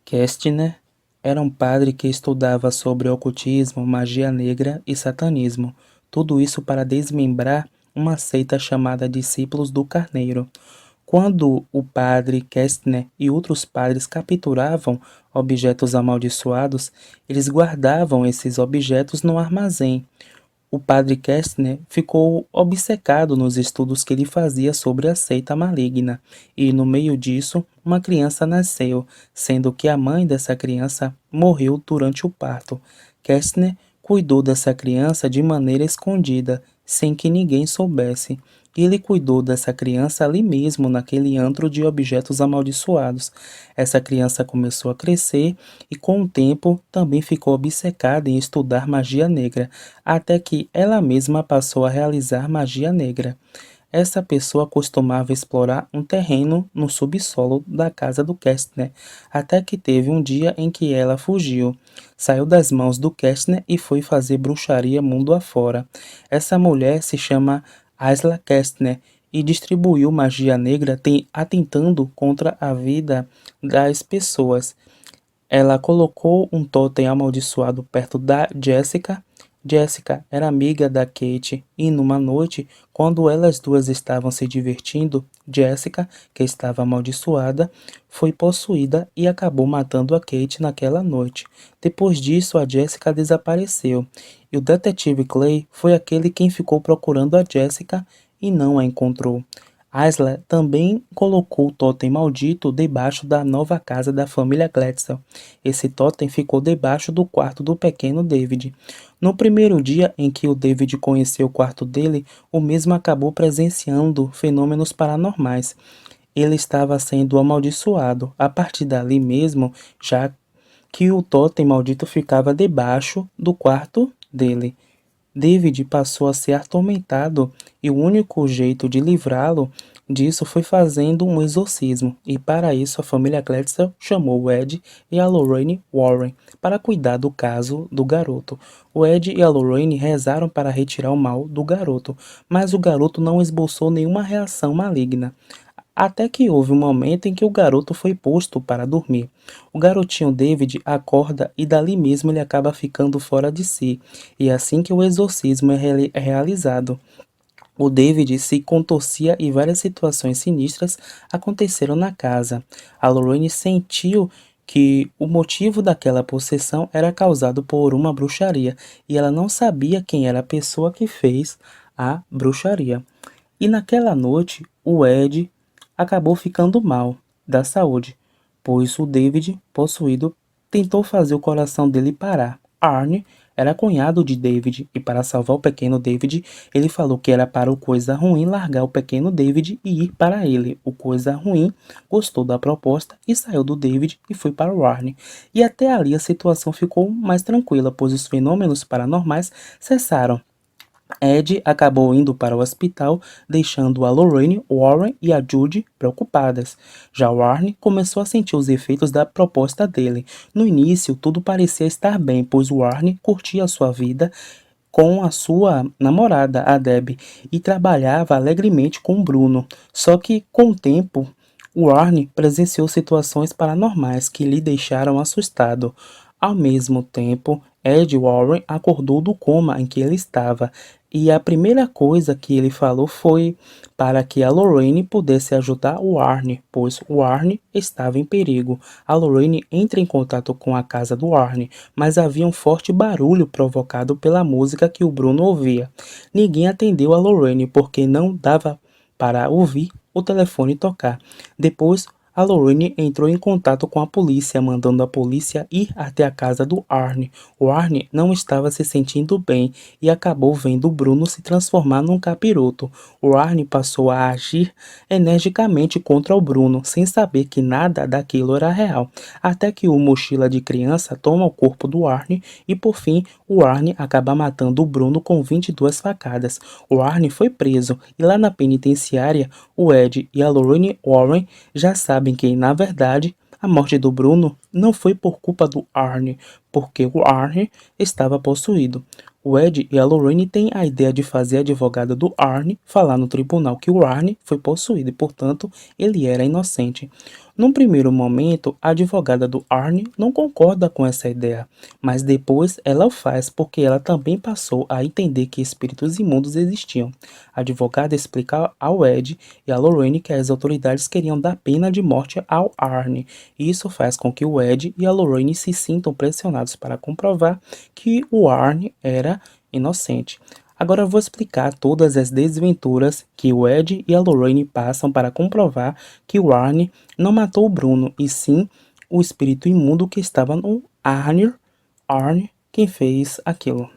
Kestner era um padre que estudava sobre ocultismo, magia negra e satanismo, tudo isso para desmembrar uma seita chamada Discípulos do Carneiro. Quando o padre Kestner e outros padres capturavam objetos amaldiçoados, eles guardavam esses objetos no armazém. O padre Kestner ficou obcecado nos estudos que ele fazia sobre a seita maligna, e no meio disso, uma criança nasceu, sendo que a mãe dessa criança morreu durante o parto. Kestner cuidou dessa criança de maneira escondida, sem que ninguém soubesse. E ele cuidou dessa criança ali mesmo, naquele antro de objetos amaldiçoados. Essa criança começou a crescer e, com o tempo, também ficou obcecada em estudar magia negra, até que ela mesma passou a realizar magia negra. Essa pessoa costumava explorar um terreno no subsolo da casa do Kestner, até que teve um dia em que ela fugiu, saiu das mãos do Kestner e foi fazer bruxaria mundo afora. Essa mulher se chama Asla Kestner e distribuiu magia negra atentando contra a vida das pessoas. Ela colocou um totem amaldiçoado perto da Jessica. Jessica era amiga da Kate e numa noite, quando elas duas estavam se divertindo, Jessica, que estava amaldiçoada, foi possuída e acabou matando a Kate naquela noite. Depois disso, a Jessica desapareceu e o detetive Clay foi aquele quem ficou procurando a Jessica e não a encontrou. Asla também colocou o totem maldito debaixo da nova casa da família Gladstone. Esse totem ficou debaixo do quarto do pequeno David. No primeiro dia em que o David conheceu o quarto dele, o mesmo acabou presenciando fenômenos paranormais. Ele estava sendo amaldiçoado. A partir dali mesmo, já que o totem maldito ficava debaixo do quarto dele. David passou a ser atormentado e o único jeito de livrá-lo disso foi fazendo um exorcismo, e para isso a família Gladstone chamou o Ed e a Lorraine Warren para cuidar do caso do garoto. O Ed e a Lorraine rezaram para retirar o mal do garoto, mas o garoto não esboçou nenhuma reação maligna. Até que houve um momento em que o garoto foi posto para dormir. O garotinho David acorda e dali mesmo ele acaba ficando fora de si, e é assim que o exorcismo é realizado. O David se contorcia e várias situações sinistras aconteceram na casa. A Lorraine sentiu que o motivo daquela possessão era causado por uma bruxaria, e ela não sabia quem era a pessoa que fez a bruxaria. E naquela noite, o Ed acabou ficando mal da saúde, pois o David, possuído, tentou fazer o coração dele parar. Arne era cunhado de David e para salvar o pequeno David, ele falou que era para o coisa ruim largar o pequeno David e ir para ele. O coisa ruim gostou da proposta e saiu do David e foi para o Arne. E até ali a situação ficou mais tranquila, pois os fenômenos paranormais cessaram. Ed acabou indo para o hospital, deixando a Lorraine, Warren e a Judy preocupadas. Já Warren começou a sentir os efeitos da proposta dele. No início, tudo parecia estar bem, pois Warren curtia a sua vida com a sua namorada, a Deb, e trabalhava alegremente com Bruno. Só que, com o tempo, Warren presenciou situações paranormais que lhe deixaram assustado. Ao mesmo tempo, Ed Warren acordou do coma em que ele estava, e a primeira coisa que ele falou foi para que a Lorraine pudesse ajudar o Warren, pois o Warren estava em perigo. A Lorraine entra em contato com a casa do Warren, mas havia um forte barulho provocado pela música que o Bruno ouvia. Ninguém atendeu a Lorraine porque não dava para ouvir o telefone tocar. Depois, a Lorraine entrou em contato com a polícia, mandando a polícia ir até a casa do Arne. O Arne não estava se sentindo bem e acabou vendo o Bruno se transformar num capiroto. O Arne passou a agir energicamente contra o Bruno, sem saber que nada daquilo era real, até que o mochila de criança toma o corpo do Arne e, por fim, o Arne acaba matando o Bruno com 22 facadas. O Arne foi preso e lá na penitenciária, o Ed e a Lorraine Warren já sabem que, na verdade, a morte do Bruno não foi por culpa do Arne, porque o Arne estava possuído. O Ed e a Lorraine têm a ideia de fazer a advogada do Arne falar no tribunal que o Arne foi possuído e, portanto, ele era inocente. Num primeiro momento, a advogada do Arne não concorda com essa ideia, mas depois ela o faz porque ela também passou a entender que espíritos imundos existiam. A advogada explica ao Ed e a Lorraine que as autoridades queriam dar pena de morte ao Arne. Isso faz com que o Ed e a Lorraine se sintam pressionados para comprovar que o Arne era inocente. Agora eu vou explicar todas as desventuras que o Ed e a Lorraine passam para comprovar que o Arne não matou o Bruno, e sim o espírito imundo que estava no Arne quem fez aquilo.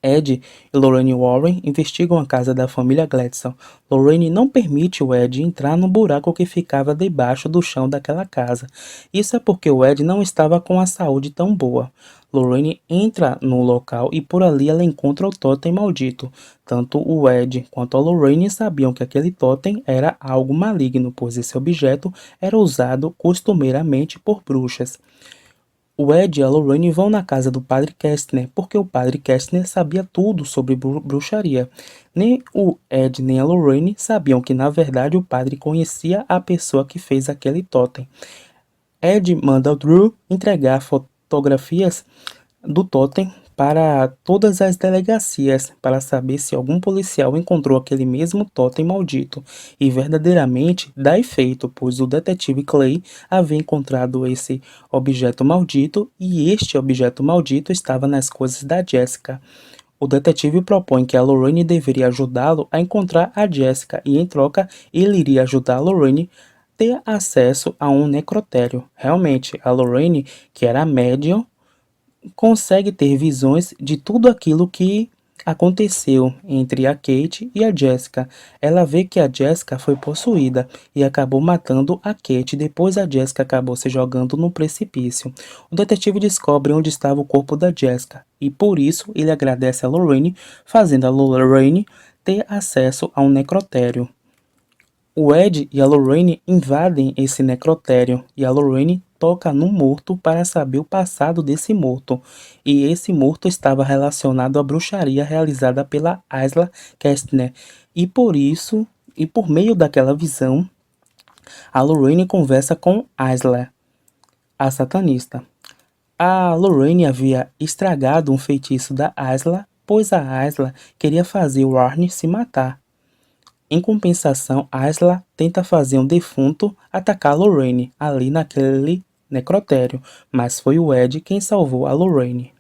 Ed e Lorraine Warren investigam a casa da família Gladstone. Lorraine não permite o Ed entrar no buraco que ficava debaixo do chão daquela casa. Isso é porque o Ed não estava com a saúde tão boa. Lorraine entra no local e por ali ela encontra o totem maldito. Tanto o Ed quanto a Lorraine sabiam que aquele totem era algo maligno, pois esse objeto era usado costumeiramente por bruxas. O Ed e a Lorraine vão na casa do Padre Kestner, porque o Padre Kestner sabia tudo sobre bruxaria. Nem o Ed nem a Lorraine sabiam que, na verdade, o padre conhecia a pessoa que fez aquele totem. Ed manda o Drew entregar fotografias do totem para todas as delegacias para saber se algum policial encontrou aquele mesmo totem maldito, e verdadeiramente dá efeito, pois o detetive Clay havia encontrado esse objeto maldito e este objeto maldito estava nas coisas da Jessica. O detetive propõe que a Lorraine deveria ajudá-lo a encontrar a Jessica e, em troca, ele iria ajudar a Lorraine ter acesso a um necrotério. Realmente, a Lorraine, que era médium, consegue ter visões de tudo aquilo que aconteceu entre a Kate e a Jessica. Ela vê que a Jessica foi possuída e acabou matando a Kate. Depois a Jessica acabou se jogando no precipício. O detetive descobre onde estava o corpo da Jessica e por isso ele agradece a Lorraine, fazendo a Lorraine ter acesso a um necrotério. O Ed e a Lorraine invadem esse necrotério e a Lorraine toca num morto para saber o passado desse morto. E esse morto estava relacionado à bruxaria realizada pela Isla Kestner. E por isso, e por meio daquela visão, a Lorraine conversa com Isla, a satanista. A Lorraine havia estragado um feitiço da Isla, pois a Isla queria fazer o Arne se matar. Em compensação, Isla tenta fazer um defunto atacar Lorraine ali naquele necrotério, mas foi o Ed quem salvou a Lorraine.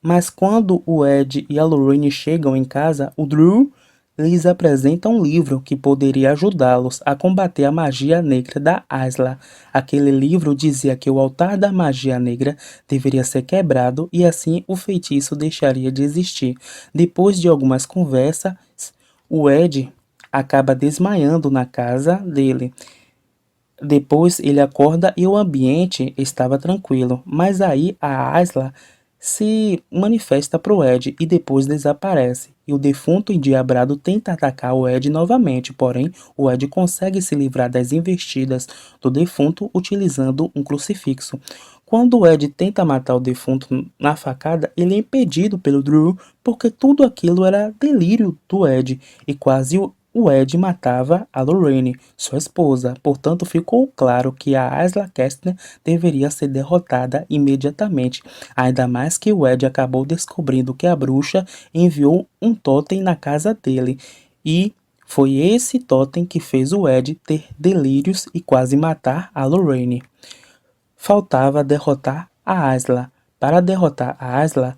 Mas quando o Ed e a Lorraine chegam em casa, o Drew lhes apresenta um livro que poderia ajudá-los a combater a magia negra da Isla. Aquele livro dizia que o altar da magia negra deveria ser quebrado e assim o feitiço deixaria de existir. Depois de algumas conversas, o Ed acaba desmaiando na casa dele. Depois ele acorda e o ambiente estava tranquilo, mas aí a Isla se manifesta para o Ed e depois desaparece. E o defunto endiabrado tenta atacar o Ed novamente, porém o Ed consegue se livrar das investidas do defunto utilizando um crucifixo. Quando o Ed tenta matar o defunto na facada, ele é impedido pelo Drew porque tudo aquilo era delírio do Ed e quase o Ed matava a Lorraine, sua esposa. Portanto, ficou claro que a Isla Kestner deveria ser derrotada imediatamente. Ainda mais que o Ed acabou descobrindo que a bruxa enviou um totem na casa dele. E foi esse totem que fez o Ed ter delírios e quase matar a Lorraine. Faltava derrotar a Isla. Para derrotar a Isla,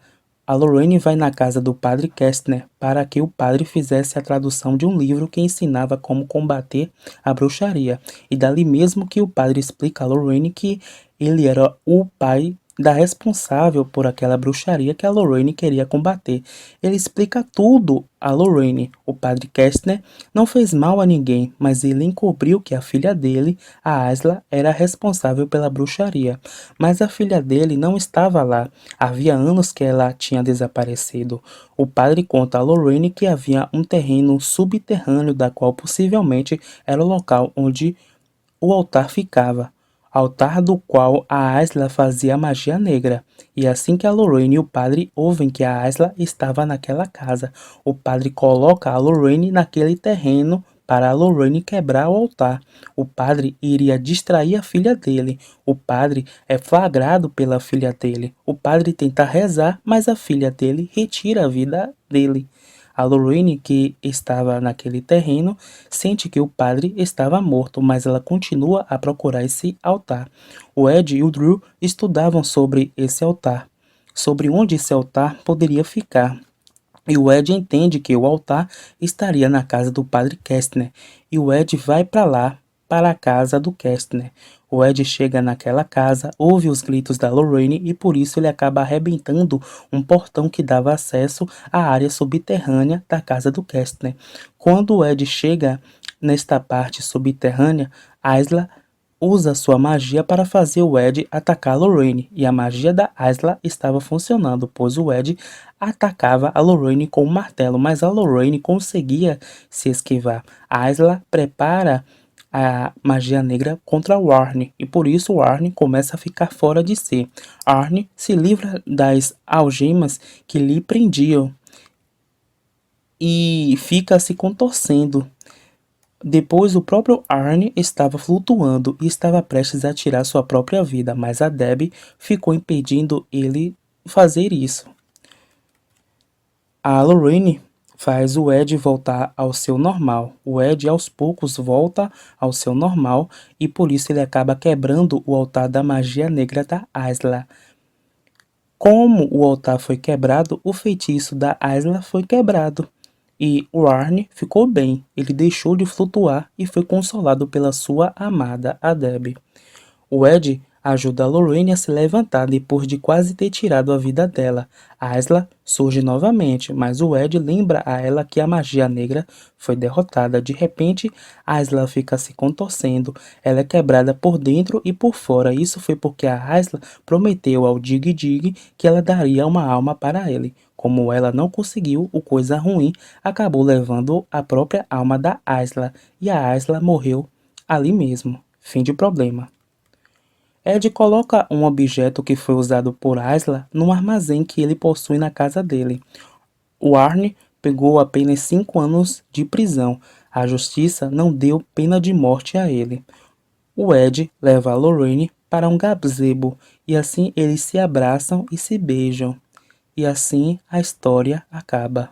a Lorraine vai na casa do padre Kestner para que o padre fizesse a tradução de um livro que ensinava como combater a bruxaria. E dali mesmo que o padre explica a Lorraine que ele era o pai da responsável por aquela bruxaria que a Lorraine queria combater. Ele explica tudo a Lorraine. O padre Kestner não fez mal a ninguém, mas ele encobriu que a filha dele, a Isla, era responsável pela bruxaria. Mas a filha dele não estava lá. Havia anos que ela tinha desaparecido. O padre conta a Lorraine que havia um terreno subterrâneo da qual possivelmente era o local onde o altar ficava. altar do qual a Aisla fazia magia negra. E assim que a Lorraine e o padre ouvem que a Aisla estava naquela casa, o padre coloca a Lorraine naquele terreno para a Lorraine quebrar o altar. O padre iria distrair a filha dele. O padre é flagrado pela filha dele. O padre tenta rezar, mas a filha dele retira a vida dele. A Lorraine, que estava naquele terreno, sente que o padre estava morto, mas ela continua a procurar esse altar. O Ed e o Drew estudavam sobre esse altar, sobre onde esse altar poderia ficar. E o Ed entende que o altar estaria na casa do padre Kestner. E o Ed vai para lá, para a casa do Kestner. O Ed chega naquela casa, ouve os gritos da Lorraine e por isso ele acaba arrebentando um portão que dava acesso à área subterrânea da casa do Kestner. Quando o Ed chega nesta parte subterrânea, Aisla usa sua magia para fazer o Ed atacar a Lorraine, e a magia da Aisla estava funcionando, pois o Ed atacava a Lorraine com um martelo, mas a Lorraine conseguia se esquivar. A Aisla prepara a magia negra contra o Arne, e por isso o Arne começa a ficar fora de si. Arne se livra das algemas que lhe prendiam e fica se contorcendo. Depois, o próprio Arne estava flutuando e estava prestes a tirar sua própria vida, mas a Debbie ficou impedindo ele fazer isso. A Lorraine faz o Ed voltar ao seu normal. O Ed aos poucos volta ao seu normal e por isso ele acaba quebrando o altar da magia negra da Aisla. Como o altar foi quebrado, o feitiço da Aisla foi quebrado. E o Arne ficou bem, ele deixou de flutuar e foi consolado pela sua amada, a Debbie. O Ed ajuda a Lorraine a se levantar depois de quase ter tirado a vida dela. A Aisla surge novamente, mas o Ed lembra a ela que a magia negra foi derrotada. De repente, a Aisla fica se contorcendo. Ela é quebrada por dentro e por fora. Isso foi porque a Aisla prometeu ao Dig Dig que ela daria uma alma para ele. Como ela não conseguiu, o coisa ruim acabou levando a própria alma da Aisla. E a Aisla morreu ali mesmo. Fim de problema. Ed coloca um objeto que foi usado por Aisla num armazém que ele possui na casa dele. O Arne pegou apenas 5 anos de prisão. A justiça não deu pena de morte a ele. O Ed leva a Lorraine para um gazebo e assim eles se abraçam e se beijam. E assim a história acaba.